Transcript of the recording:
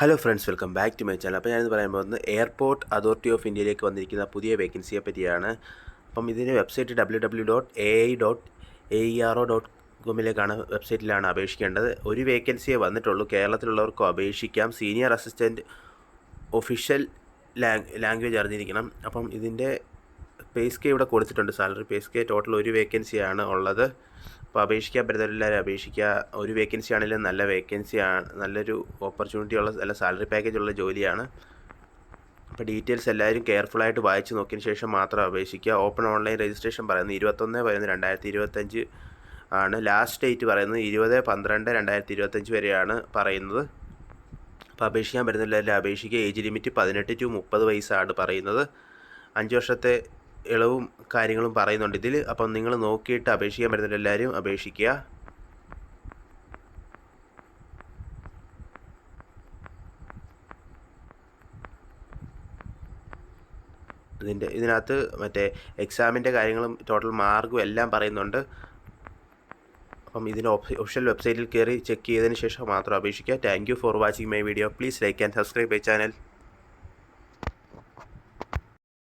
Hello friends, welcome back to my channel. അപ്പോൾ ഞാനിത് പറയാൻ പോകുന്നത് എയർപോർട്ട് അതോറിറ്റി ഓഫ് ഇന്ത്യയിലേക്ക് വന്നിരിക്കുന്ന പുതിയ വേക്കൻസിയെ പറ്റിയാണ്. അപ്പം ഇതിൻ്റെ വെബ്സൈറ്റ് www.ai.aero.com വെബ്സൈറ്റിലാണ് അപേക്ഷിക്കേണ്ടത്. ഒരു വേക്കൻസിയെ വന്നിട്ടുള്ളൂ. കേരളത്തിലുള്ളവർക്കും അപേക്ഷിക്കാം. സീനിയർ അസിസ്റ്റൻറ്റ് ഒഫീഷ്യൽ ലാംഗ്വേജ് അറിഞ്ഞിരിക്കണം. അപ്പം ഇതിൻ്റെ പേസ്കെ ഇവിടെ കൊടുത്തിട്ടുണ്ട്. സാലറി പേസ്കെ ടോട്ടൽ ഒരു വേക്കൻസിയാണ് ഉള്ളത്. അപ്പോൾ അപേക്ഷിക്കാൻ പറ്റുന്നവരെല്ലാവരും അപേക്ഷിക്കുക. ഒരു വേക്കൻസി ആണെങ്കിലും നല്ല വേക്കൻസിയാണ്, നല്ലൊരു ഓപ്പർച്യൂണിറ്റി ഉള്ള നല്ല സാലറി പാക്കേജ് ഉള്ള ജോലിയാണ്. അപ്പോൾ ഡീറ്റെയിൽസ് എല്ലാവരും കെയർഫുള്ളായിട്ട് വായിച്ച് നോക്കിയതിന് ശേഷം മാത്രം അപേക്ഷിക്കുക. ഓപ്പൺ ഓൺലൈൻ രജിസ്ട്രേഷൻ പറയുന്നത് 21/11/2025 ആണ്. ലാസ്റ്റ് ഡേറ്റ് പറയുന്നത് 20/12/2025 വരെയാണ് പറയുന്നത്. അപ്പോൾ അപേക്ഷിക്കാൻ പറ്റുന്നവരെല്ലാം അപേക്ഷിക്കുക. ഏജ് ലിമിറ്റ് 18 to 30 വയസ്സാണ് പറയുന്നത്. 5 വർഷത്തെ ഇളവും കാര്യങ്ങളും പറയുന്നുണ്ട് ഇതിൽ. അപ്പം നിങ്ങൾ നോക്കിയിട്ട് അപേക്ഷിക്കാൻ പറ്റുന്നവരെല്ലാവരും അപേക്ഷിക്കുക. ഇതിനകത്ത് മറ്റേ എക്സാമിൻ്റെ കാര്യങ്ങളും ടോട്ടൽ മാർക്കും എല്ലാം പറയുന്നുണ്ട്. അപ്പം ഇതിൻ്റെ ഒഫീഷ്യൽ വെബ്സൈറ്റിൽ കയറി ചെക്ക് ചെയ്തതിന് ശേഷം മാത്രം അപേക്ഷിക്കുക. Thank you for watching my video. Please like and subscribe my channel.